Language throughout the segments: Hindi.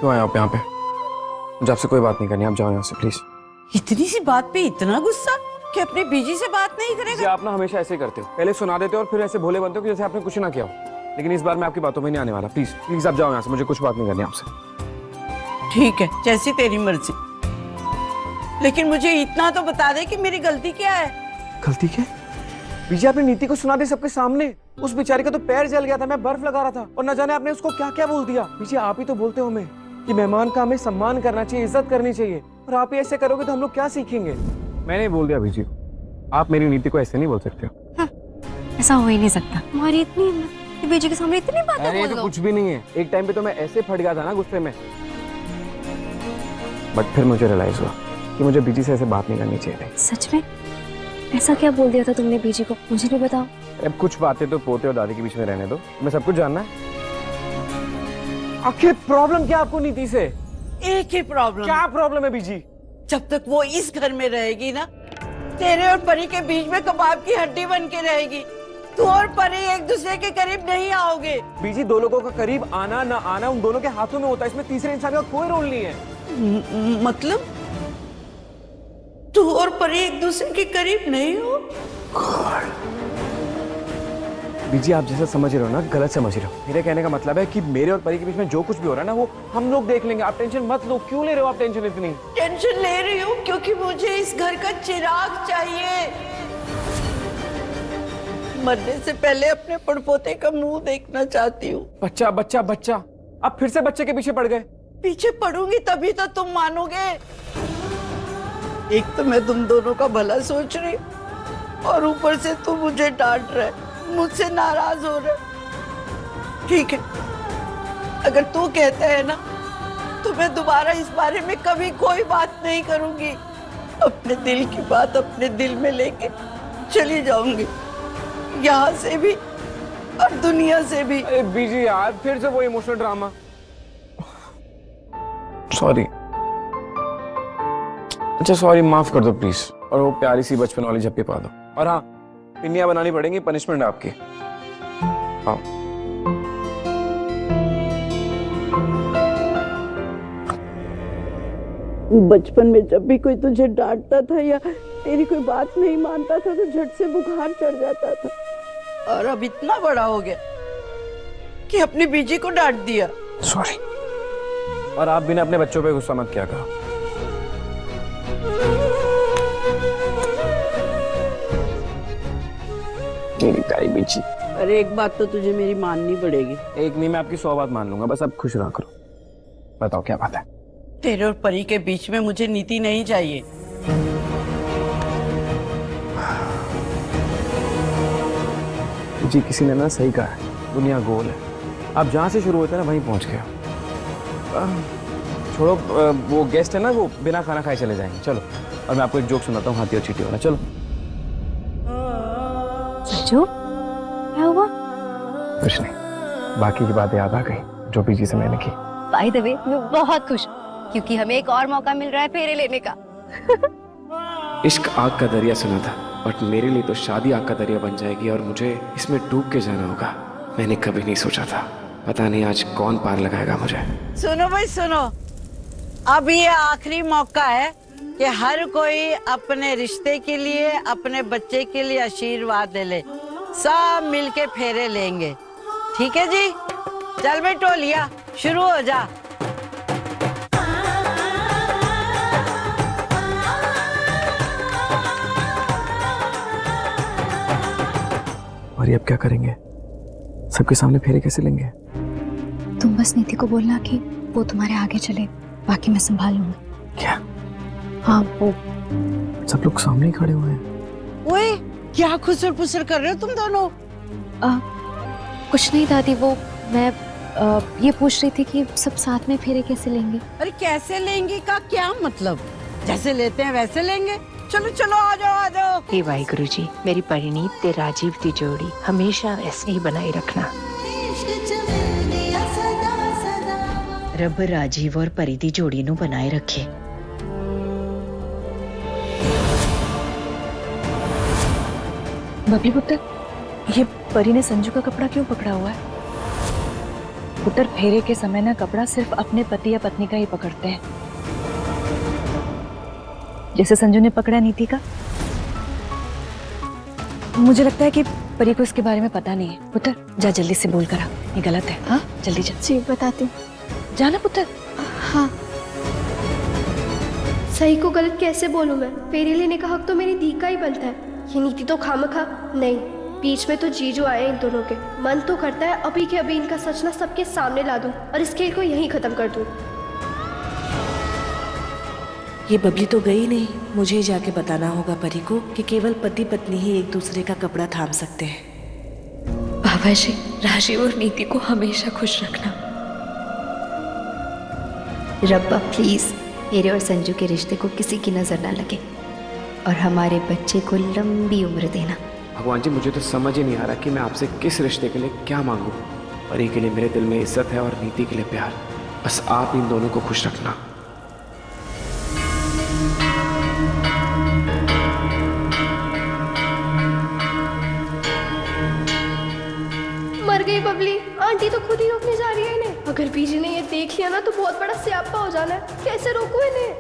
क्यों आए आप यहाँ पे? मुझे आपसे कोई बात नहीं करनी, आप जाओ यहाँ से प्लीज। इतनी सी बात पे इतना गुस्सा कि अपने बीजी से बात नहीं करेगा? आप ना हमेशा ऐसे ही करते हो, पहले सुना देते हो और फिर ऐसे भोले बनते हो कि जैसे आपने कुछ ना किया हो। लेकिन इस बार मैं आपकी बातों में नहीं आने वाला। प्लीज प्लीज आप जाओ यहाँ से, मुझे कुछ बात नहीं करनी आपसे। ठीक है, जैसी तेरी मर्जी, लेकिन मुझे इतना तो बता दे कि मेरी गलती क्या है। गलती क्या? बीजी आपने नीति को सुना दी सबके सामने। उस बेचारी का तो पैर जल गया था, मैं बर्फ लगा रहा था और न जाने आपने उसको क्या क्या बोल दिया। बीजी आप ही तो बोलते हो हमें कि मेहमान का हमें सम्मान करना चाहिए, इज्जत करनी चाहिए, और आप ही ऐसे करोगे तो हम लोग क्या सीखेंगे? मैंने बोल दिया बीजी, आप मेरी नीति को ऐसे नहीं बोल सकते हो। हाँ, ऐसा हो ही नहीं सकता। तुम्हारी इतनी हिम्मत कि बीजी के सामने इतनी बातें बोल दो। तो कुछ भी नहीं है, एक टाइम पे तो मैं ऐसे फट गया था ना गुस्से में, बट फिर मुझे रियलाइज हुआ कि मुझे बीजी से ऐसे बात नहीं करनी चाहिए थी। सच में? ऐसा क्या बोल दिया था तुमने बीजी को, मुझे भी बताओ। अब कुछ बातें तो पोते और दादी के बीच में रहने दो, मैं सब कुछ जानना है। आखिर प्रॉब्लम क्या आपको नीति से? एक ही प्रॉब्लम। क्या प्रॉब्लम है बीजी? जब तक वो इस घर में रहेगी ना, तेरे और परी के बीच में कबाब की हड्डी बन के रहेगी। तू और परी एक दूसरे के करीब नहीं आओगे। बीजी, दो लोगों का करीब आना ना आना उन दोनों के हाथों में होता है, इसमें तीसरे इंसान का कोई रोल नहीं है। मतलब तू और परी एक दूसरे के करीब नहीं हो? बीजी, आप जैसा समझ रहे हो ना, गलत समझ रहे हो। मेरे कहने का मतलब है कि मेरे और परी के बीच में जो कुछ भी हो रहा है ना, वो हम लोग देख लेंगे। आप टेंशन मत लो। क्यों ले रहे हो आप टेंशन इतनी? टेंशन ले रही हूँ क्योंकि मुझे इस घर का चिराग चाहिए। मरने से पहले अपने पड़पोते का मुंह देखना चाहती हूँ। बच्चा बच्चा बच्चा, आप फिर से बच्चे के पीछे पड़ गए। पीछे पड़ूंगी तभी तो तुम मानोगे। एक तो मैं तुम दोनों का भला सोच रही और ऊपर से तुम मुझे डांट रहे, मुझसे नाराज हो रहे। ठीक है, अगर तू कहता है ना तो मैं दोबारा इस बारे में कभी कोई बात नहीं करूंगी। अपने दिल की बात अपने दिल में लेके चली जाऊंगी, यहाँ से भी और दुनिया से भी। बीजी यार, फिर से वो इमोशनल ड्रामा। सॉरी, अच्छा सॉरी, माफ कर दो प्लीज। और वो प्यारी सी बचपन वाली झप्पी पा दो। और हाँ, पिन्नियां बनानी पड़ेंगी, पनिशमेंट है आपकी। हाँ, बचपन में जब भी कोई तुझे डांटता था या तेरी कोई बात नहीं मानता था तो झट से बुखार चढ़ जाता था, और अब इतना बड़ा हो गया कि अपनी बीजी को डांट दिया। सॉरी। और आप भी ना अपने बच्चों पे गुस्सा मत किया करो। मेरी प्यारी बीजी। अरे एक बात तो तुझे मेरी माननी पड़ेगी। एक नहीं, मैं आपकी 100 बात मान लूंगा, बस आप खुश रहा करो। बताओ क्या बात है? तेरे और परी के बीच में मुझे नीति नहीं चाहिए। जी, किसी ने ना सही कहा है, दुनिया गोल है। आप जहां से शुरू होते हैं ना वहीं पहुंच गए। छोड़ो, वो गेस्ट है ना, वो बिना खाना खाए चले जाएंगे। चलो, और मैं आपको एक जोक सुनाता हूँ, हाथी और चींटी वाला। चलो। सच्चू, क्या हुआ? कुछ नहीं, बाकी की बातें याद आ गई जो बीजी से मैंने की। बाय द वे, मैं बहुत खुश हूँ क्योंकि हमें एक और मौका मिल रहा है फेरे लेने का। इश्क आग का दरिया सुना था, बट मेरे लिए तो शादी आग का दरिया बन जाएगी और मुझे इसमें डूब के जाना होगा। मैंने कभी नहीं सोचा था, पता नहीं आज कौन पार लगाएगा मुझे। सुनो भाई सुनो, अब ये आखिरी मौका है कि हर कोई अपने रिश्ते के लिए, अपने बच्चे के लिए आशीर्वाद ले ले। सब मिलके फेरे लेंगे, ठीक है जी? चल भाई टोलिया, शुरू हो जा। और ये अब क्या करेंगे? सबके सामने फेरे कैसे लेंगे? तुम बस नीति को बोलना कि वो तुम्हारे आगे चले, बाकी मैं संभाल लूंगी। क्या? हाँ, वो सब लोग सामने ही खड़े हुए हैं। ओए, क्या खुसर पुसर कर रहे हो तुम दोनों? कुछ नहीं दादी, वो मैं ये पूछ रही थी कि सब साथ में फेरे कैसे लेंगे। अरे कैसे लेंगे का क्या मतलब? जैसे लेते हैं वैसे लेंगे। चलो चलो, आ जाओ आ जाओ। हे वाहिगुरु जी, मेरी परिणीत ते राजीव की जोड़ी हमेशा ऐसे ही बनाए रखना। रब राजीव और परी दी जोड़ी नु बनाए रखे। बबली पुत्र, ये परी ने संजू का कपड़ा क्यों पकड़ा हुआ है? पुत्र फेरे के समय ना कपड़ा सिर्फ अपने पति या पत्नी का ही पकड़ते हैं, जैसे संजू ने पकड़ा नीति का। मुझे लगता है कि परी को इसके बारे में पता नहीं है। पुत्र जा जल्दी से बोल कर आ, ये गलत है। हाँ जल्दी जा। जी बताती हूँ। जाना पुत्र। हाँ सही को गलत कैसे बोलूं मैं? फेरी लेने का हक तो मेरी दी का ही बनता है। ये नीति तो खामखा नहीं, बीच में तो जीजू आए इन दोनों के। मन तो करता है अभी के अभी इनका सच ना सबके सामने ला दूं और इस खेल को यहीं खत्म कर दूं। ये बबली तो गई नहीं, मुझे ही जाके बताना होगा परी को कि केवल पति पत्नी ही एक दूसरे का कपड़ा थाम सकते हैं। बाबा जी, राजीव और नीति को हमेशा खुश रखना। रब्बा प्लीज मेरे और संजू के रिश्ते को किसी की नजर ना लगे और हमारे बच्चे को लंबी उम्र देना। भगवान जी, मुझे तो समझ ही नहीं आ रहा कि मैं आपसे किस रिश्ते के लिए क्या मांगूं। परी के लिए मेरे दिल में इज्जत है और नीति के लिए प्यार। बस आप इन दोनों को खुश रखना। मर गई बबली। आंटी तो खुद ही रोकने जा रही है इन्हें। अगर बीजी ने ये देख लिया ना तो बहुत बड़ा स्यापा हो जाना है। कैसे रोकूं इन्हें?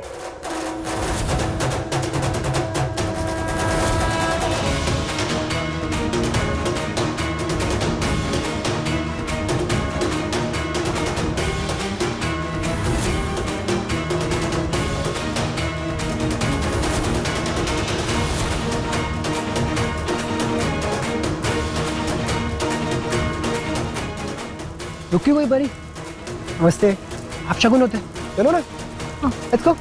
रुकी हुई परी। नमस्ते। आप शगुन होते हैं, चलो ना। Let's go.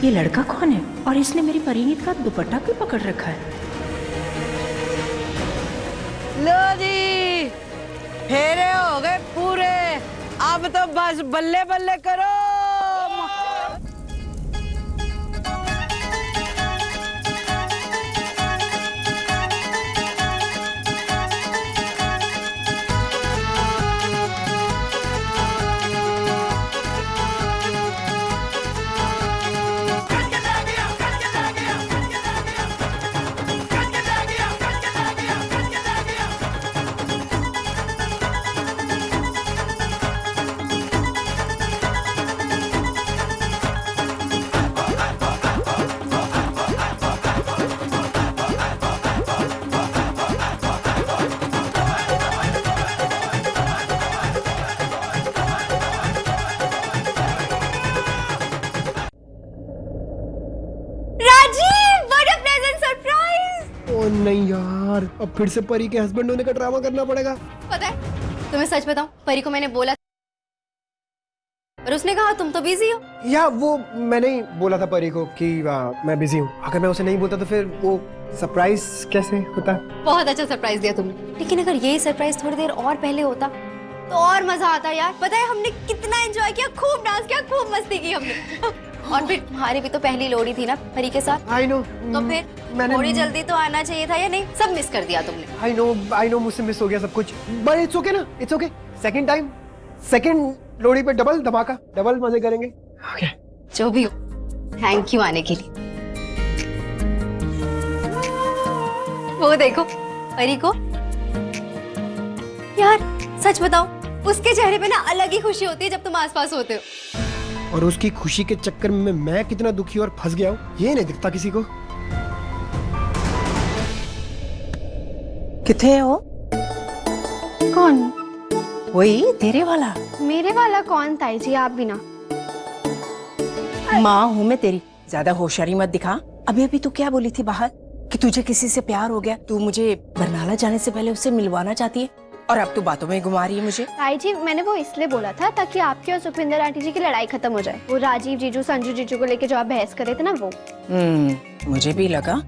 ये लड़का कौन है और इसने मेरी परिणीत का दुपट्टा क्यों पकड़ रखा है? लो जी, फेरे हो गए पूरे। अब तो बस बल्ले बल्ले करो। ओ नहीं यार, अब फिर से परी के हस्बैंड होने का ड्रामा करना पड़ेगा। पता है तुम्हें सच बताऊं, परी को मैंने बोला और उसने कहा तुम तो बिजी हो। या वो मैंने ही बोला था परी को कि मैं बिजी हूँ। अगर मैं उसे नहीं बोलता तो फिर वो सरप्राइज कैसे होता। बहुत अच्छा सरप्राइज दिया तुमने, लेकिन अगर यही सरप्राइज थोड़ी देर और पहले होता तो और मजा आता यार। पता है हमने कितना एंजॉय किया, खूब डांस किया, खूब मस्ती की हमने। और फिर तुम्हारी भी तो पहली लोड़ी थी ना परी के साथ। I know. तो फिर थोड़ी जल्दी तो आना चाहिए था या नहीं? सब मिस कर दिया तुमने। आई नो मुझसे मिस हो गया सब कुछ, बट इट्स ओके ना, it's okay. Second time, second लोड़ी पे डबल धमाका, डबल मजे करेंगे। ओके जो भी हो, थैंक यू आने के लिए। वो देखो परी को यार, सच बताओ उसके चेहरे पे ना अलग ही खुशी होती है जब तुम आसपास होते हो। और उसकी खुशी के चक्कर में मैं कितना दुखी और फंस गया हूँ ये नहीं दिखता किसी को। किथे है वो? कौन? वही तेरे वाला। मेरे वाला कौन ताई जी? आप भी ना। माँ हूँ मैं तेरी, ज्यादा होशियारी मत दिखा। अभी अभी तू क्या बोली थी बाहर कि तुझे किसी से प्यार हो गया, तू मुझे बरनाला जाने से पहले उससे मिलवाना चाहती है। और अब तू बातों में घुमा रही है मुझे। ताई जी मैंने वो इसलिए बोला था ताकि आपकी और सुखविंदर आंटी जी की लड़ाई खत्म हो जाए। वो राजीव जीजू संजू जीजू को लेके जो आप बहस कर रहे थे ना वो। मुझे भी लगा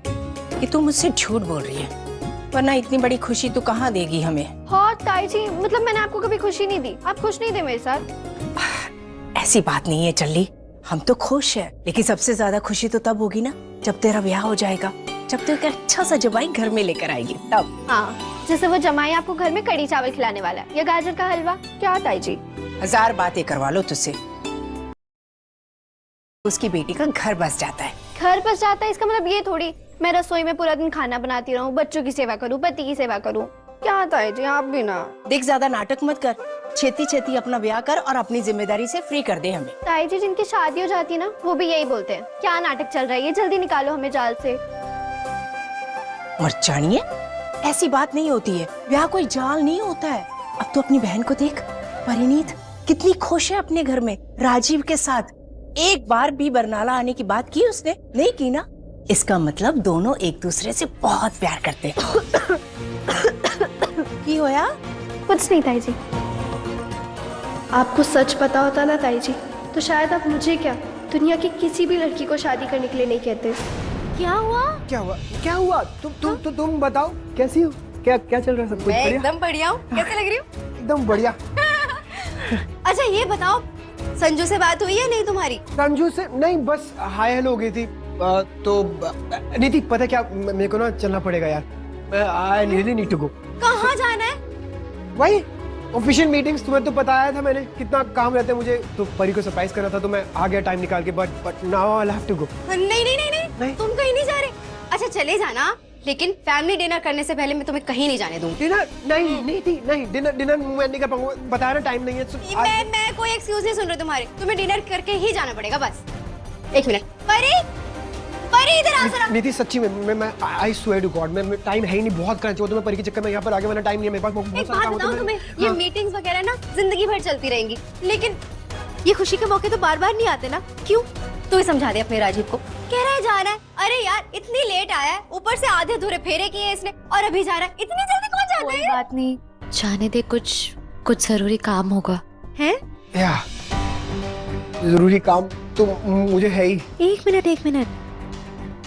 कि तू मुझसे झूठ बोल रही है, वरना इतनी बड़ी खुशी तू कहाँ देगी हमें। हाँ ताई जी, मतलब मैंने आपको कभी खुशी नहीं दी, आप खुश नहीं थे मेरे साथ। ऐसी बात नहीं है चल्ली, हम तो खुश है, लेकिन सबसे ज्यादा खुशी तो तब होगी ना जब तेरा ब्याह हो जाएगा, जब तू एक अच्छा सा जमाई घर में लेकर आएगी तब। हाँ, जैसे वो जमाई आपको घर में कड़ी चावल खिलाने वाला है या गाजर का हलवा। क्या ताई जी? 1000 बातें करवा लो तुझसे, उसकी बेटी का घर बस जाता है। घर बस जाता है इसका मतलब ये थोड़ी मैं रसोई में पूरा दिन खाना बनाती रहूं, बच्चों की सेवा करूं, पति की सेवा करूं। क्या ताई जी आप भी ना। देख ज्यादा नाटक मत कर, छेती छेती अपना ब्याह कर और अपनी जिम्मेदारी से फ्री कर दे हमें। ताई जी जिनकी शादी हो जाती है ना वो भी यही बोलते हैं, क्या नाटक चल रहा है, ये जल्दी निकालो हमें जाल से। और जानिए ऐसी बात नहीं होती है, ब्याह कोई जाल नहीं होता है। अब तो अपनी बहन को देख, परिणीत कितनी खुश है अपने घर में राजीव के साथ। एक बार भी बरनाला आने की बात की उसने? नहीं की ना। इसका मतलब दोनों एक दूसरे से बहुत प्यार करते हैं। की होया? कुछ नहीं ताई जी। आपको सच पता होता ना ताई जी तो शायद आप मुझे क्या दुनिया की किसी भी लड़की को शादी करने के लिए नहीं कहते। क्या हुआ? क्या हुआ? क्या हुआ? तुम बताओ कैसी हो? क्या क्या चल रहा है? सब कुछ मैं बढ़िया? एकदम बढ़िया हूँ। कैसे लग रही हूँ? एकदम बढ़िया। अच्छा ये बताओ, संजू से बात हुई है नहीं तुम्हारी? संजू से नहीं, बस हाय हेलो हो गई थी। तो नीति पता है क्या, मेरे को ना चलना पड़ेगा यार। I really need to go. कहाँ जाना है? वही ऑफिशियल मीटिंग्स, तुम्हें तो बताया था मैंने कितना काम रहता है मुझे। तो परी को सरप्राइज करना था तो मैं आ गया टाइम निकाल के, but now I have to go. नहीं, तुम कहीं नहीं जा रहे। अच्छा चले जाना, लेकिन फैमिली डिनर करने से पहले मैं तुम्हें कहीं नहीं जाने दूंगी। डिनर नहीं थी, नहीं डिनर मैं नहीं कर पाऊंगा, बताया ना टाइम नहीं है। मैं कोई एक्सक्यूज नहीं सुन रही तुम्हारे, तुम्हें डिनर करके ही जाना पड़ेगा बस। एक मिनट, परी इधर आ जरा। नीति सच्ची में मैं आई स्वेयर टू गॉड, मैं टाइम है ही नहीं, बहुत करना चाहिए तो मैं परी के चक्कर में यहाँ पर आगे, वरना टाइम नहीं है मेरे पास। बहुत एक सारा बात काम होता बताऊं है। तुम्हें, ये मीटिंग्स वगैरह ना जिंदगी भर चलती रहेंगी, लेकिन ये खुशी के मौके तो बार बार नहीं आते ना। क्यों? तू ही समझा दे अपने राजीव को। कह रहा है जा रहा है, अरे यार इतनी लेट आया है, ऊपर से आधे अधूरे फेरे किए इसने और अभी जा रहा है। इतनी जल्दी कौन जाता है? कोई बात नहीं, जाने दे, कुछ जरूरी काम होगा। हैं? या जरूरी काम तो मुझे है ही। एक मिनट,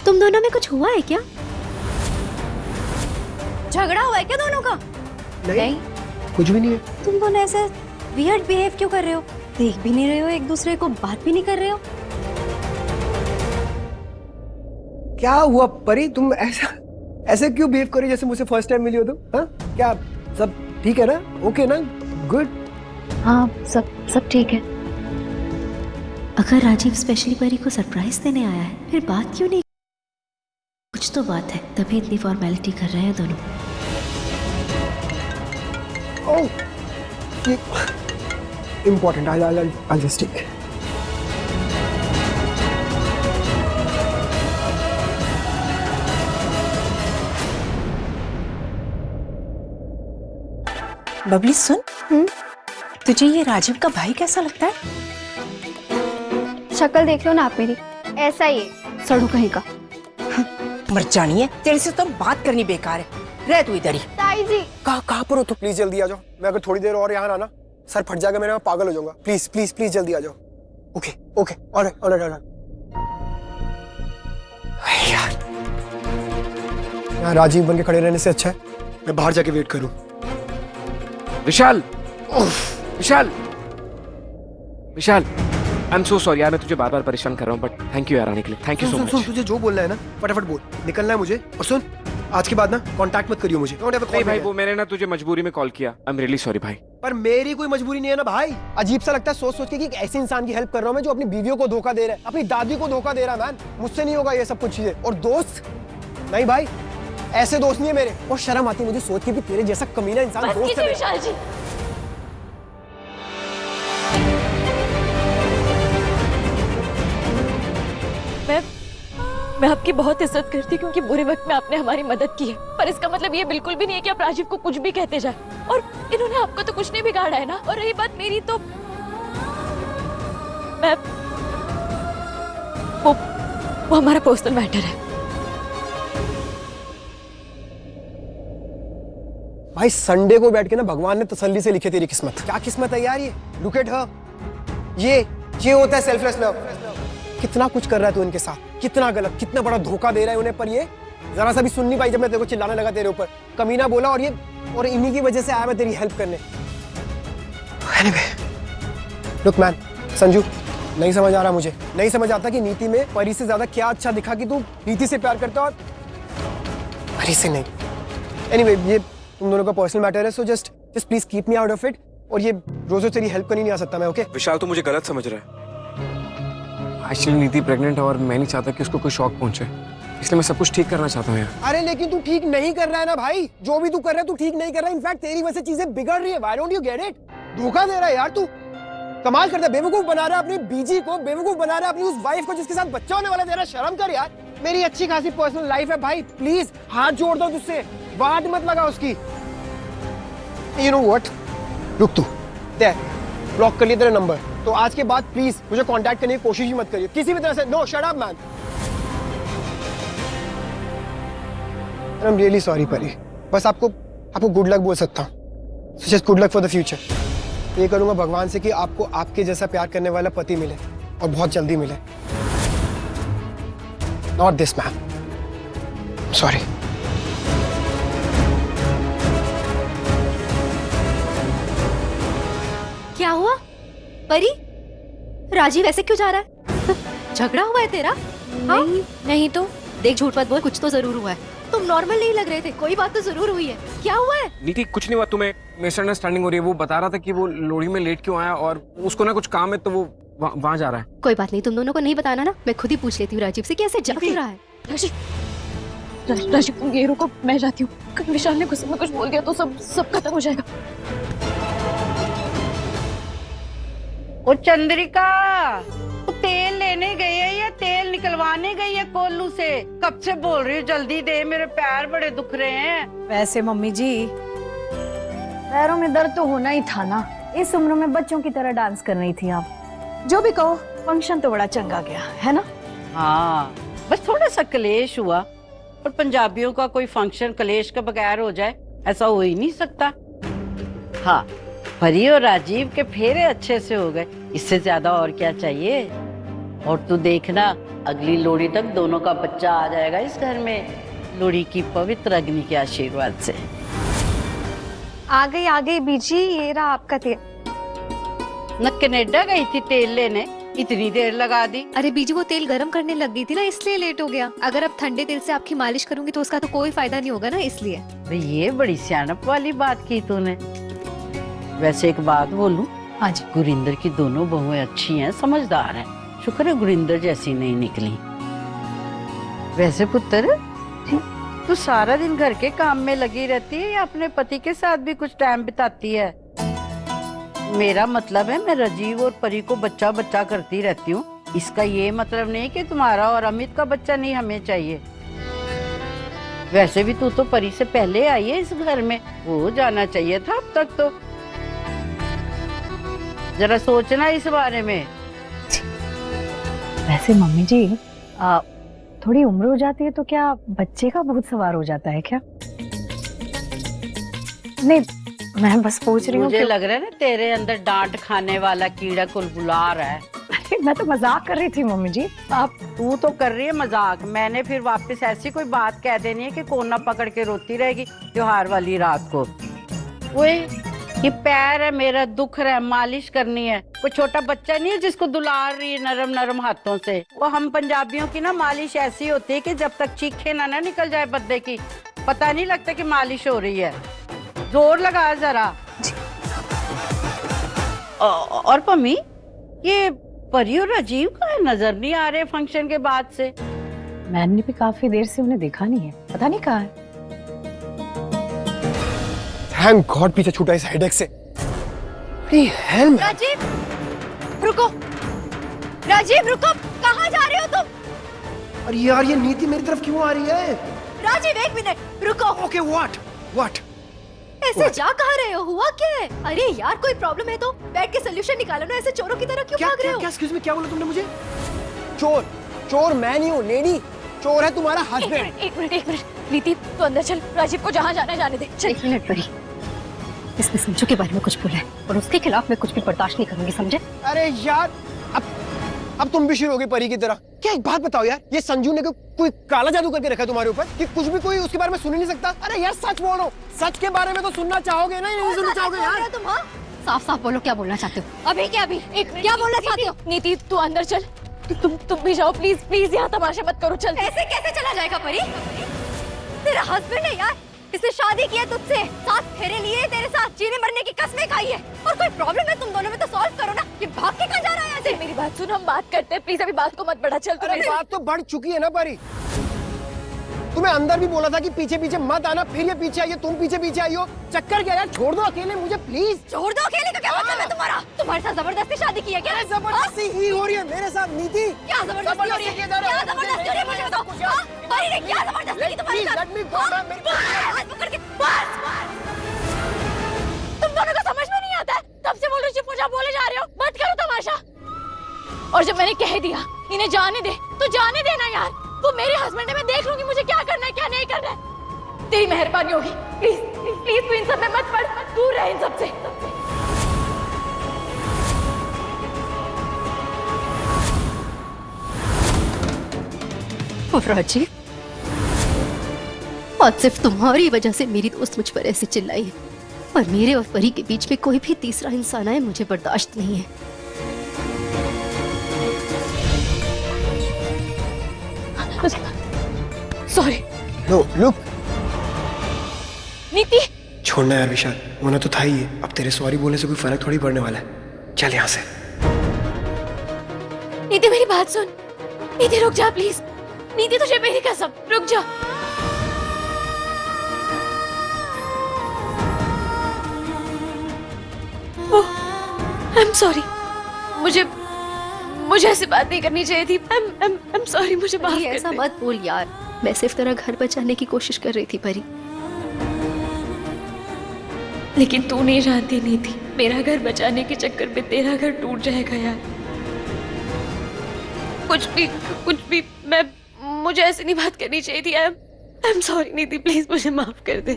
तुम दोनों में कुछ हुआ है क्या? झगड़ा हुआ है क्या दोनों का? नहीं कुछ भी नहीं है। तुम दोनों ऐसे वियर्ड बिहेव क्यों कर रहे हो? देख भी नहीं रहे हो एक दूसरे को, बात भी नहीं कर रहे हो। क्या हुआ परी, तुम ऐसे क्यों बिहेव करी जैसे मुझसे फर्स्ट टाइम मिली हो तुम? हाँ क्या सब ठीक है ना? ओके ना? गुड। हाँ सब ठीक है। अगर राजीव स्पेशली परी को सरप्राइज देने आया है, फिर बात क्यों नहीं? कुछ तो बात है, तभी इतनी फॉर्मेलिटी कर रहे हैं दोनों। ओह important, I'll just take. Babli सुन, तुझे ये राजीव का भाई कैसा लगता है? शक्ल देख लो ना आप मेरी, ऐसा ही है, सड़ू कहीं का। मर जानी है, तेरे से तो बात करनी बेकार है। रह तू इधर ही। ताई जी कहाँ पर हो तो प्लीज जल्दी आ जाओ। मैं अगर थोड़ी देर और यहाँ ना सर फट जाएगा मेरा, मैं पागल हो जाऊंगा। प्लीज प्लीज प्लीज जल्दी आ जाओ। Okay alright. यार राजीव बन के खड़े रहने से अच्छा है मैं बाहर जाके वेट करूं। विशाल, आई एम सो सॉरी यार, मैं तुझे बार बार परेशान कर रहा हूँ, बट थैंक यू यार आने के लिए। Thank you so much. तुझे जो बोलना है ना फटाफट बोल, निकलना है मुझे। और सुन, आज के बाद ना कांटेक्ट मत करियो मुझे। नहीं भाई, वो मैंने ना तुझे मजबूरी में कॉल किया। आई एम रियली सॉरी भाई। पर मेरी कोई मजबूरी नहीं है ना भाई। अजीब सा लगता है सोच के कि एक ऐसे इंसान की हेल्प कर रहा हूं मैं जो अपनी बीवियों को धोखा दे रहा है, अपनी दादी को धोखा दे रहा है। मैन मुझसे नहीं होगा ये सब कुछ चीजें। और दोस्त नहीं भाई, ऐसे दोस्त नहीं है मेरे। और शर्म आती है मुझे सोच के भी तेरे जैसा कमीना इंसान दोस्त है। विशाल जी, मैं आपकी बहुत इज्जत करती क्योंकि बुरे वक्त में आपने हमारी मदद की है, पर इसका मतलब ये बिल्कुल भी नहीं है कि आप राजीव को कुछ भी कहते जाए। और इन्होंने आपको तो कुछ नहीं बिगाड़ा है ना। और रही बात मेरी, तो मैं वो हमारा पर्सनल मैटर है। भाई संडे को बैठ के ना भगवान ने तसल्ली से लिखे तेरी किस्मत। क्या किस्मत है यार ये, लुक एट हर। ये होता है सेल्फलेस लव। कितना कुछ कर रहा है तू इनके साथ, कितना गलत, कितना बड़ा धोखा दे रहा है उन्हें, पर ये जरा सा भी सुन नहीं पाई जब मैं तेरे को चिल्लाने लगा तेरे ऊपर, कमीना बोला, और इन्हीं की वजह से आया मैं तेरी हेल्प करने। Anyway, look man, संजू, नहीं समझ आ रहा मुझे, नहीं समझ आता कि नीति में परी से ज्यादा क्या अच्छा दिखा कि तू नीति से प्यार करता और परी से नहीं। Anyway, ये तुम दोनों का पर्सनल मैटर है, so just please keep me out of it. और ये रोज तेरी हेल्प करनी नहीं आ सकता मैं, ओके? विशाल तू मुझे गलत समझ रहा है। एक्चुअली नीति प्रेग्नेंट है और मैं नहीं चाहता कि उसको कोई शॉक पहुंचे, इसलिए मैं सब कुछ ठीक करना चाहता हूँ यार। अरे लेकिन तू ठीक नहीं कर रहा है ना भाई, जो भी तू कर रहा है तू ठीक नहीं कर रहा है। इनफैक्ट तेरी वजह से चीजें बिगड़ रही है। Why don't you get it? धोखा दे रहा है यार तू, कमाल करता है, बेवकूफ बना रहा है अपनी बीजी को, बेवकूफ बना रहा है अपनी उस वाइफ को जिसके साथ बच्चा होने वाला। तेरा शर्म कर यार, मेरी अच्छी खासी पर्सनल लाइफ है भाई, प्लीज हाथ जोड़ दो तुझसे, बात मत लगा उसकी। यू नो व्हाट, रुक तू, दे ब्लॉक कर लिया तेरा नंबर, तो आज के बाद प्लीज मुझे कांटेक्ट करने की कोशिश ही मत करिए किसी भी तरह से। No, shut up man. I am really sorry Pari, बस आपको गुड लक बोल सकता हूँ। So just good luck for the future. ये करूंगा भगवान से कि आपको आपके जैसा प्यार करने वाला पति मिले और बहुत जल्दी मिले। Not this man, sorry. क्या हुआ परी? राजीव ऐसे क्यों जा रहा है? झगड़ा हुआ है तेरा? नहीं तो देख, झूठ मत बोल, कुछ तो जरूर हुआ है। तुम नॉर्मल नहीं लग रहे थे, कोई बात तो जरूर हुई है। क्या हुआ है? नीति कुछ नहीं हुआ, तुम्हें मिसअंडरस्टैंडिंग हो रही है। वो बता रहा था कि वो लोहड़ी में लेट क्यों आया और उसको ना कुछ काम है तो वो वहाँ जा रहा है। कोई बात नहीं, तुम दोनों को नहीं बताना ना, मैं खुद ही पूछ लेती हूँ राजीव से कि ऐसे जा क्यों रहा है। राजीव तुम ये रुको, मैं जाती हूँ। कल विशाल ने गुस्से में कुछ बोल दिया तो सब खत्म हो जाएगा। ओ चंद्रिका, तेल लेने गई है या तेल निकलवाने गई है कोल्लू से? कब से बोल रही हूँ जल्दी दे, मेरे पैर बड़े दुख रहे हैं। वैसे मम्मी जी, पैरों में दर्द तो होना ही था ना, इस उम्र में बच्चों की तरह डांस कर रही थी आप। जो भी कहो, फंक्शन तो बड़ा चंगा गया है ना? हाँ, बस थोड़ा सा क्लेश हुआ, और पंजाबियों का कोई फंक्शन क्लेश के बगैर हो जाए ऐसा हो ही नहीं सकता। हाँ, परी और राजीव के फेरे अच्छे से हो गए, इससे ज्यादा और क्या चाहिए। और तू देखना, अगली लोहड़ी तक दोनों का बच्चा आ जाएगा इस घर में, लोहड़ी की पवित्र अग्नि के आशीर्वाद से। आ गई बीजी, ये रहा आपका तेल। न कनाडा गई थी तेल लेने, इतनी देर लगा दी। अरे बीजी, वो तेल गर्म करने लग गई थी ना, इसलिए लेट हो गया। अगर अब ठंडे तेल से आपकी मालिश करूंगी तो उसका तो कोई फायदा नहीं होगा ना, इसलिए। भाई ये बड़ी सियानप वाली बात की तूने। वैसे एक बात बोलूं? हाँ जी। गुरिंदर की दोनों बहुएं अच्छी हैं, समझदार हैं। शुक्र है गुरिंदर जैसी नहीं निकली। वैसे पुत्र, तू सारा दिन घर के काम में लगी रहती है या अपने पति के साथ भी कुछ टाइम बिताती है? मेरा मतलब है, मैं राजीव और परी को बच्चा बच्चा करती रहती हूँ, इसका ये मतलब नहीं कि तुम्हारा और अमित का बच्चा नहीं हमें चाहिए। वैसे भी तू तो परी से पहले आई है इस घर में, वो जाना चाहिए था अब तक तो। जरा सोचना इस बारे में। वैसे मम्मी जी, थोड़ी उम्र हो जाती है तो क्या बच्चे का भूत सवार हो जाता है क्या? नहीं, मैं बस पूछ रही हूँ। मुझे लग रहा है ना तेरे अंदर डांट खाने वाला कीड़ा कुलबुला रहा है। अरे मैं तो मजाक कर रही थी मम्मी जी। आप तू तो कर रही है मजाक, मैंने फिर वापस ऐसी कोई बात कह देनी है कि कोना पकड़ के रोती रहेगी त्योहार वाली रात को। ओए, ये पैर है मेरा, दुख रहा है, मालिश करनी है। कोई छोटा बच्चा नहीं है जिसको दुलार रही है नरम नरम हाथों से। वो हम पंजाबियों की ना मालिश ऐसी होती है कि जब तक चीखे ना निकल जाए बंदे की, पता नहीं लगता कि मालिश हो रही है। जोर लगा जरा। और पम्मी, ये परी और राजीव का नजर नहीं आ रहे फंक्शन के बाद से। मैंने भी काफी देर से उन्हें देखा नहीं है, पता नहीं कहाँ है। थैंक गॉड पीछे छूटा इस हेडेक से। राजीव रुको, राजीव रुको, कहाँ जा रहे हो तुम? अरे यार, ये नीति मेरी तरफ क्यों आ रही है? राजीव एक मिनट रुको। Okay, what? ऐसे जा कहाँ रहे हो? हुआ क्या है? अरे यार, कोई प्रॉब्लम है तो बैठ के सोल्यूशन निकालो ना, ऐसे चोरों की तरह क्यों भाग रहे हो? एक्सक्यूज मी, क्या बोला तुमने मुझे? चोर मैं नहीं हूँ लेडी, चोर है तुम्हारा हस्बैंड। एक मिनट नीति, तो अंदर चल, राजीव को जहाँ जाना है जाने दे। चल। एक मिनट परी, इसने संजू के बारे में कुछ बोला है और उसके खिलाफ मैं कुछ भी बर्दाश्त नहीं करूंगी, समझे? अरे यार, अब तुम भी शुरू हो गई परी की तरह। क्या एक बात बताओ यार, ये संजू ने कोई काला जादू करके रखा है तुम्हारे ऊपर कि कुछ भी कोई उसके बारे में सुन ही नहीं सकता? अरे यार सच बोलो, सच के बारे में तो सुनना चाहोगे ना, नहीं सुनना चाहोगे यार? तुम हाँ साफ साफ बोलो, क्या बोलना चाहते हो? अभी क्या अभी क्या बोलना चाहते हो? नीति तू अंदर चल, तुम भी जाओ प्लीज प्लीज, यहाँ तमाशा मत करो, चल। ऐसे कैसे चला जाएगा परी? तेरा हस्बैंड है यार, इसने शादी की है तुझसे, 7 फेरे लिए तेरे साथ, जीने मरने की कसमें खाई है, और कोई प्रॉब्लम है तुम दोनों में तो सॉल्व करो ना। ये भाग के कहाँ जा रहा है यहाँ से? मेरी बात सुन, हम बात करते हैं प्लीज, अभी बात को मत बढ़ा, चल। अरे बात तो बढ़ चुकी है ना परी। तुम्हें अंदर भी बोला था कि पीछे पीछे मत आना, फिर ये पीछे आई हो, तुम पीछे पीछे आई हो। चक्कर क्या यार, छोड़ दो अकेले मुझे प्लीज। छोड़ दो अकेले का क्या मतलब है तुम्हारा? तुम्हारे साथ जबरदस्ती शादी की है क्या? जबरदस्ती ही हो रही है मेरे साथ नीति। क्या जबरदस्ती हो रही है? क्या जबरदस्ती हो रही है मुझे बताओ। परी ने क्या जबरदस्ती की तुम्हारे साथ? हाथ पकड़ के बस। तुम दोनों को समझ में नहीं आता है, तब से बोलो चुप हो जाओ, बोले जा रहे हो, मत करो तमाशा। और जब मैंने कह दिया इन्हें जाने दे तो जाने देना यार, वो मेरे हस्बैंड है, मैं देख लूंगी मुझे क्या करना है क्या नहीं करना है। तेरी मेहरबानी होगी, प्लीज प्लीज तू इन सब में मत पड़, दूर रह इन सब से। और राजीव, आज सिर्फ तुम्हारी वजह से मेरी दोस्त मुझ पर ऐसे चिल्लाई है, और मेरे और परी के बीच में कोई भी तीसरा इंसान आए मुझे बर्दाश्त नहीं है। सॉरी। नो लुक, नीति छोड़ना यार विशाल, होना तो था ही है। अब तेरे सॉरी बोलने से कोई फर्क थोड़ी पड़ने वाला है। चल यहाँ से। नीति मेरी बात सुन, नीति रुक जा प्लीज, नीति तुझे मेरी कसम, रुक जा। आई एम सॉरी, मुझे ऐसी बात नहीं करनी चाहिए थी। आई एम सॉरी, मुझे माफ कर दे। ऐसा मत बोल यार, मैं सिर्फ तेरा घर बचाने की कोशिश कर रही थी परी। लेकिन तू नहीं जानती नीति, मेरा घर बचाने के चक्कर में तेरा घर टूट जाएगा यार। कुछ भी मुझे ऐसी नहीं बात करनी चाहिए थी। आई एम सॉरी नीति, प्लीज मुझे माफ कर दे।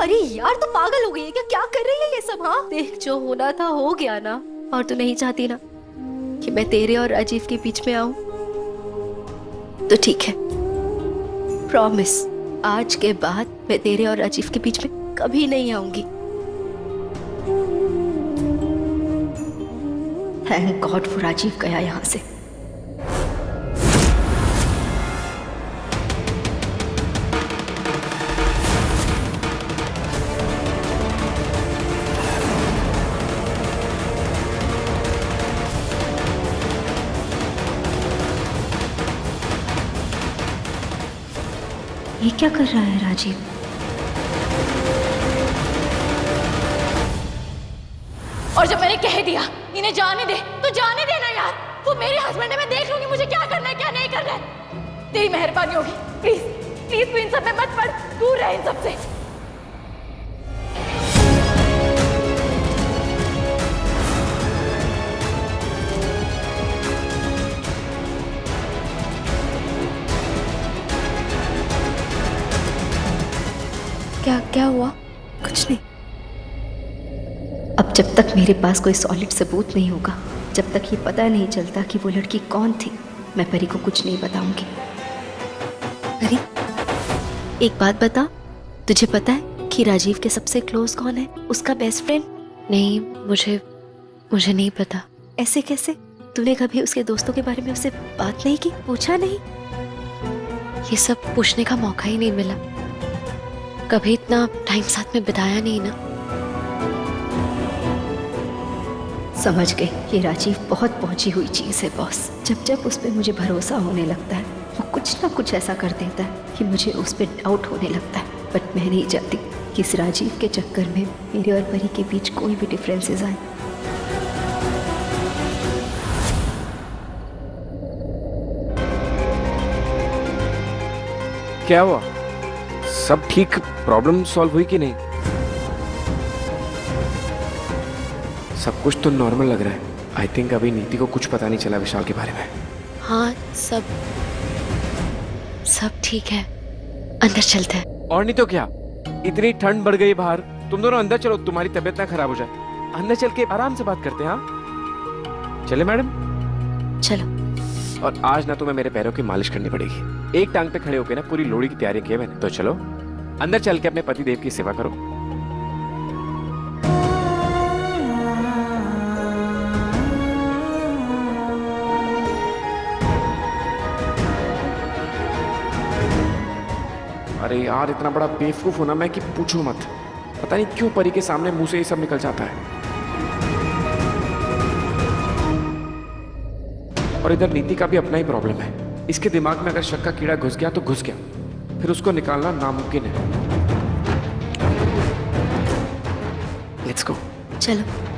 अरे यार तू पागल हो गई है क्या? क्या कर रही है ये सब? हाँ देख, जो होना था हो गया ना, और तू नहीं चाहती ना कि मैं तेरे और राजीव के बीच में आऊं, तो ठीक है, प्रॉमिस, आज के बाद मैं तेरे और राजीव के बीच में कभी नहीं आऊंगी। थैंक गॉड फॉर राजीव गया यहाँ से। ये क्या कर रहा है राजीव? और जब मैंने कह दिया इन्हें जाने दे तो जाने देना यार, वो मेरे हस्बैंड है, मैं देख लूंगी मुझे क्या करना है क्या नहीं करना है। तेरी मेहरबानी होगी, प्लीज प्लीज तू इन सब में मत पड़, दूर रह इन सब से। क्या हुआ? कुछ नहीं। अब जब तक मेरे पास कोई सॉलिड सबूत नहीं होगा, जब तक ये पता नहीं चलता कि वो लड़की कौन थी, मैं परी को कुछ नहीं बताऊंगी। परी, एक बात बता, तुझे पता है कि राजीव के सबसे क्लोज कौन है? उसका बेस्ट फ्रेंड? नहीं, मुझे नहीं पता। ऐसे कैसे? तूने कभी उसके दोस्तों के बारे में उससे बात नहीं की, पूछा नहीं? ये सब पूछने का मौका ही नहीं मिला, कभी इतना टाइम साथ में बिताया नहीं ना। समझ गई, ये राजीव बहुत पहुंची हुई चीज है बॉस। जब जब उस पर मुझे भरोसा होने लगता है, वो कुछ ना कुछ ऐसा कर देता है कि मुझे उस पर डाउट होने लगता है। बट मैं नहीं चाहती कि इस राजीव के चक्कर में मेरे और परी के बीच कोई भी डिफरेंसेस आए। क्या हुआ? सब ठीक? प्रॉब्लम सॉल्व हुई कि नहीं? सब कुछ तो नॉर्मल लग रहा है। आई थिंक अभी नीति को कुछ पता नहीं चला विशाल के बारे में। हाँ, सब ठीक है, अंदर चलते हैं। और नहीं तो क्या, इतनी ठंड बढ़ गई बाहर तुम दोनों अंदर चलो, तुम्हारी तबीयत ना खराब हो जाए। अंदर चल के आराम से बात करते हैं। हाँ चले मैडम? चलो। और आज ना तुम्हें मेरे पैरों की मालिश करनी पड़ेगी। एक टांग पे खड़े होके ना पूरी लोड़ी की तैयारी की है मैंने। तो चलो अंदर चल के अपने पति देव की सेवा करो। अरे यार इतना बड़ा बेवकूफ होना मैं कि पूछो मत। पता नहीं क्यों परी के सामने मुंह से ये सब निकल जाता है। और इधर नीति का भी अपना ही प्रॉब्लम है। इसके दिमाग में अगर शक का कीड़ा घुस गया तो घुस गया, फिर उसको निकालना नामुमकिन है। Let's go. चलो।